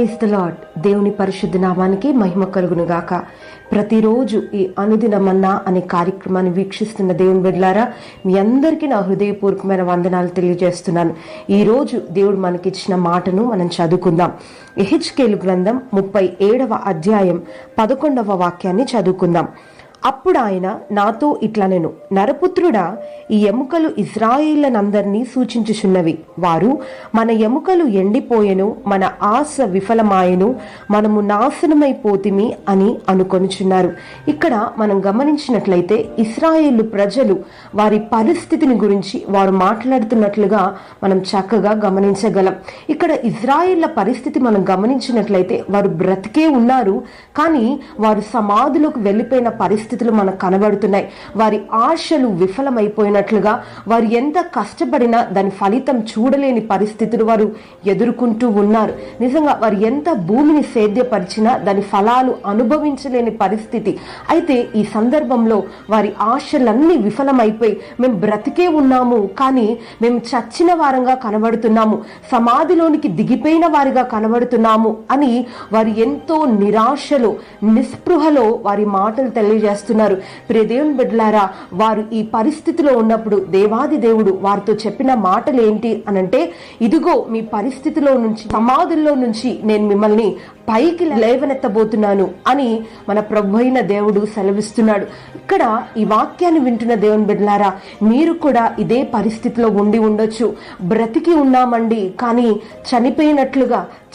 Praise the lord. దేవుని పరిశుద్ధ నామానికి మహిమ కలుగును గాక. ప్రతిరోజు ఈ అనుదినమన్నా అనే కార్యక్రమాన్ని వీక్షిస్తున్న దేవుని బిడ్డలారా, మీ అందరికీ నా హృదయపూర్వకమైన వందనాలు తెలియజేస్తున్నాను. ఈరోజు దేవుడు మనకిచ్చిన మాటను మనం చదువుకుందాం. యెహెజ్కేలు గ్రంథం 37వ అధ్యాయం 11వ వాక్యాన్ని చదువుకుందాం. అప్పుడు ఆయన నాతో ఇట్లనెను, నరపుత్రుడా, ఈ ఎముకలు ఇశ్రాయేళ్లనందరినీ సూచించుచున్నవి. వారు, మన ఎముకలు ఎండిపోయెను, మన ఆశ విఫలమాయెను, మనము నాశనమైపోతిమి అని అనుకొనుచున్నారు. ఇక్కడ మనం గమనించినట్లయితే ఇశ్రాయేలు ప్రజలు వారి పరిస్థితిని గురించి వారు మాట్లాడుతున్నట్లుగా మనం చక్కగా గమనించగలం. ఇక్కడ ఇశ్రాయేళ్ల పరిస్థితి మనం గమనించినట్లయితే వారు బ్రతికే ఉన్నారు, కానీ వారు సమాధిలోకి వెళ్ళిపోయిన పరిస్థితులు మనకు కనబడుతున్నాయి. వారి ఆశలు విఫలమైపోయినట్లుగా, వారు ఎంత కష్టపడినా దాని ఫలితం చూడలేని పరిస్థితులు వారు ఎదుర్కొంటూ ఉన్నారు. నిజంగా వారు ఎంత భూమిని సేద్యపరిచినా దాని ఫలాలు అనుభవించలేని పరిస్థితి. అయితే ఈ సందర్భంలో వారి ఆశలన్నీ విఫలమైపోయి, మేము బ్రతికే ఉన్నాము కానీ మేము చచ్చిన వారంగా కనబడుతున్నాము, సమాధిలోనికి దిగిపోయిన వారిగా కనబడుతున్నాము అని వారు ఎంతో నిరాశలో నిస్పృహలో వారి మాటలు తెలియజేస్తున్నారు. ప్రియ దేవుని బిడ్డలారా, వారు ఈ పరిస్థితిలో ఉన్నప్పుడు దేవాది దేవుడు వారితో చెప్పిన మాటలు ఏంటి అనంటే, ఇదిగో మీ పరిస్థితిలో నుంచి, సమాధుల్లో నుంచి నేను మిమ్మల్ని పైకి లేవనెత్తబోతున్నాను అని మన ప్రభు అయిన దేవుడు సెలవిస్తున్నాడు. ఇక్కడ ఈ వాక్యాన్ని వింటున్న దేవుని బిడ్డలారా, మీరు కూడా ఇదే పరిస్థితిలో ఉండి ఉండొచ్చు. బ్రతికి ఉన్నామండి కానీ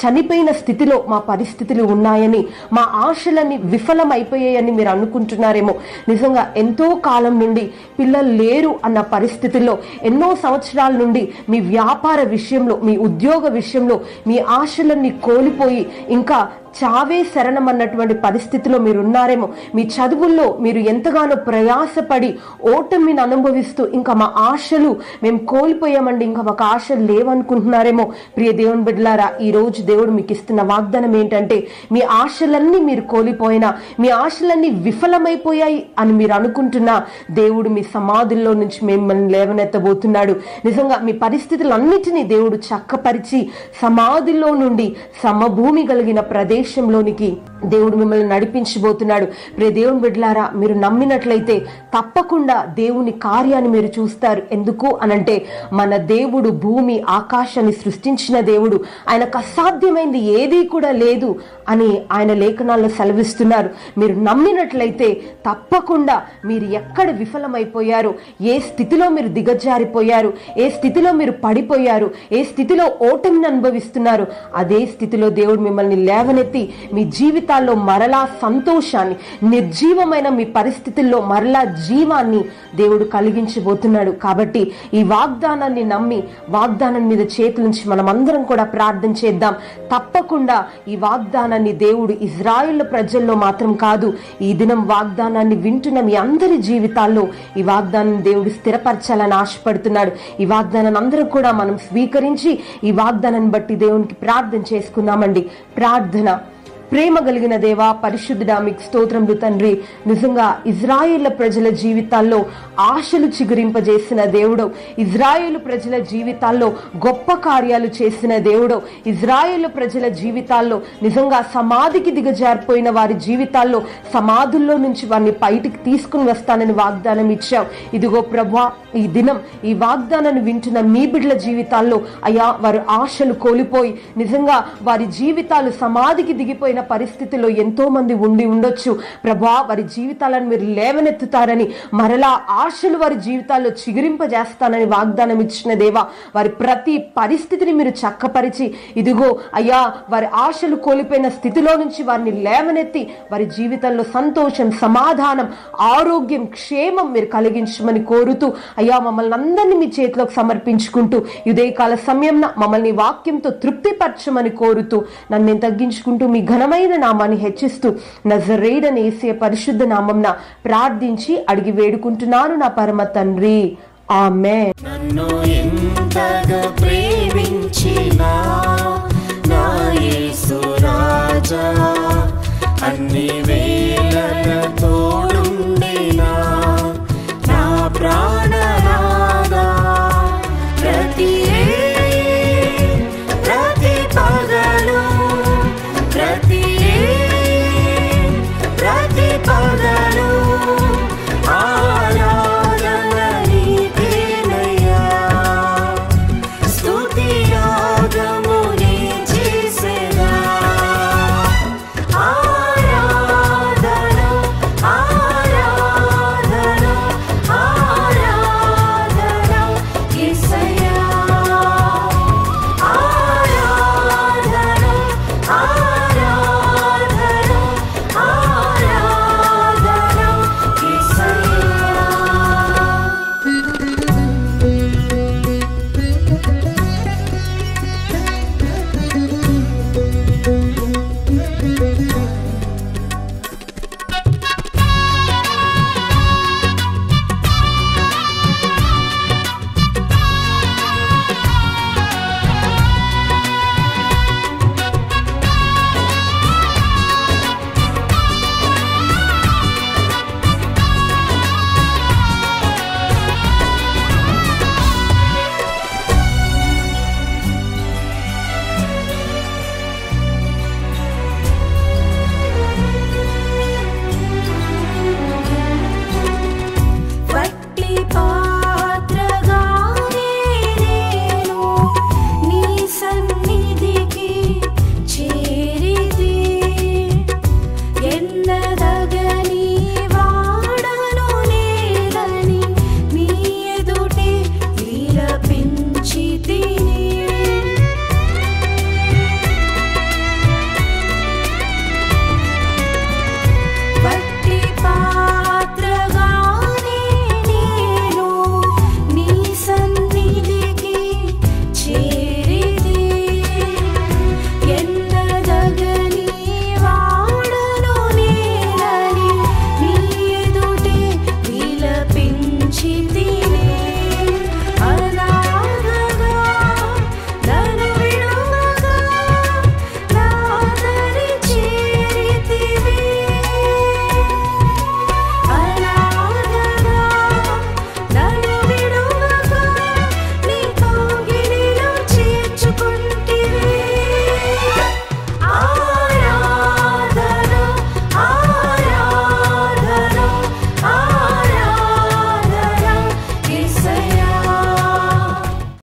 చనిపోయిన స్థితిలో మా పరిస్థితులు ఉన్నాయని, మా ఆశలన్నీ విఫలమైపోయాయని మీరు అనుకుంటున్నారేమో. నిజంగా ఎంతో కాలం నుండి పిల్లలు లేరు అన్న పరిస్థితుల్లో, ఎన్నో సంవత్సరాల నుండి మీ వ్యాపార విషయంలో, మీ ఉద్యోగ విషయంలో మీ ఆశలన్నీ కోల్పోయి ఇంకా చావే శరణమన్నటువంటి పరిస్థితిలో మీరు ఉన్నారేమో. మీ చదువుల్లో మీరు ఎంతగానో ప్రయాసపడి ఓటమిని అనుభవిస్తూ ఇంకా మా ఆశలు మేము కోల్పోయామండి, ఇంకా మాకు ఆశలు లేవనుకుంటున్నారేమో. ప్రియ దేవుని బిడ్డలారా, ఈ రోజు దేవుడు మీకు ఇస్తున్న వాగ్దానం ఏంటంటే, మీ ఆశలన్నీ మీరు కోల్పోయినా, మీ ఆశలన్నీ విఫలమైపోయాయి అని మీరు అనుకుంటున్నా, దేవుడు మీ సమాధుల్లో నుంచి మిమ్మల్ని లేవనెత్తబోతున్నాడు. నిజంగా మీ పరిస్థితులన్నిటినీ దేవుడు చక్కపరిచి సమాధుల్లో నుండి సమభూమి కలిగిన ప్రదేశంలోనికి దేవుడు మిమ్మల్ని నడిపించబోతున్నాడు. ప్రియ దేవుని బిడ్డలారా, మీరు నమ్మినట్లయితే తప్పకుండా దేవుని కార్యాన్ని మీరు చూస్తారు. ఎందుకు అనంటే, మన దేవుడు భూమి ఆకాశాన్ని సృష్టించిన దేవుడు, ఆయనకు అసాధ్యమైంది ఏదీ కూడా లేదు అని ఆయన లేఖనాల్లో సెలవిస్తున్నారు. మీరు నమ్మినట్లయితే తప్పకుండా మీరు ఎక్కడ విఫలమైపోయారు, ఏ స్థితిలో మీరు దిగజారిపోయారు, ఏ స్థితిలో మీరు పడిపోయారు, ఏ స్థితిలో ఓటమిని అనుభవిస్తున్నారు, అదే స్థితిలో దేవుడు మిమ్మల్ని లేవనెత్తి మీ జీవితాల్లో మరలా సంతోషాన్ని, నిర్జీవమైన మీ పరిస్థితుల్లో మరలా జీవాన్ని దేవుడు కలిగించబోతున్నాడు. కాబట్టి ఈ వాగ్దానాన్ని నమ్మి వాగ్దానం మీద చేతులుంచి మనం అందరం కూడా ప్రార్థన చేద్దాం. తప్పకుండా ఈ వాగ్దానాన్ని దేవుడు ఇశ్రాయేలు ప్రజల్లో మాత్రం కాదు, ఈ దినం వాగ్దానాన్ని వింటున్న మీ అందరి జీవితాల్లో ఈ వాగ్దానాన్ని దేవుడు స్థిరపరచాలని ఆశపడుతున్నాడు. ఈ వాగ్దానాన్ని అందరం కూడా మనం స్వీకరించి ఈ వాగ్దానాన్ని బట్టి దేవునికి ప్రార్థన చేసుకుందామండి. ప్రార్థన. ప్రేమ కలిగిన దేవా, పరిశుద్ధుడా, మీకు స్తోత్రములు తండ్రి. నిజంగా ఇశ్రాయేళ్ల ప్రజల జీవితాల్లో ఆశలు చిగురింపజేసిన దేవుడు, ఇశ్రాయేలు ప్రజల జీవితాల్లో గొప్ప కార్యాలు చేసిన దేవుడు, ఇశ్రాయేలు ప్రజల జీవితాల్లో నిజంగా సమాధికి దిగజారిపోయిన వారి జీవితాల్లో సమాధుల్లో నుంచి వారిని బయటికి తీసుకుని వస్తానని వాగ్దానం ఇచ్చావు. ఇదిగో ప్రభా, ఈ దినం ఈ వాగ్దానాన్ని వింటున్న మీ బిడ్డల జీవితాల్లో అయ్యా, వారి ఆశలు కోల్పోయి నిజంగా వారి జీవితాలు సమాధికి దిగిపోయిన పరిస్థితిలో ఎంతో మంది ఉండి ఉండొచ్చు. ప్రభా, వారి జీవితాలను మీరు లేవనెత్తుతారని, మరలా ఆశలు వారి జీవితాల్లో చిగురింపజేస్తానని వాగ్దానం ఇచ్చిన దేవా, వారి ప్రతి పరిస్థితిని మీరు చక్కపరిచి ఇదిగో అయ్యా, వారి ఆశలు కోల్పోయిన స్థితిలో నుంచి వారిని లేవనెత్తి వారి జీవితంలో సంతోషం, సమాధానం, ఆరోగ్యం, క్షేమం మీరు కలిగించమని కోరుతూ అయ్యా, మమ్మల్ని అందరినీ మీ చేతిలోకి సమర్పించుకుంటూ ఉదయకాల సమయంన మమ్మల్ని వాక్యంతో తృప్తిపరచమని కోరుతూ నన్ను నేను తగ్గించుకుంటూ మీ ఘనమైన నామాన్ని హెచ్చిస్తూ నజరేయుడైన యేసయ్య పరిశుద్ధ నామమున ప్రార్థించి అడిగి వేడుకుంటున్నాను నా పరమ తండ్రి, ఆమేన్. నన్ను ఎంతగా ప్రేమించినా నా యేసు రాజా, అన్ని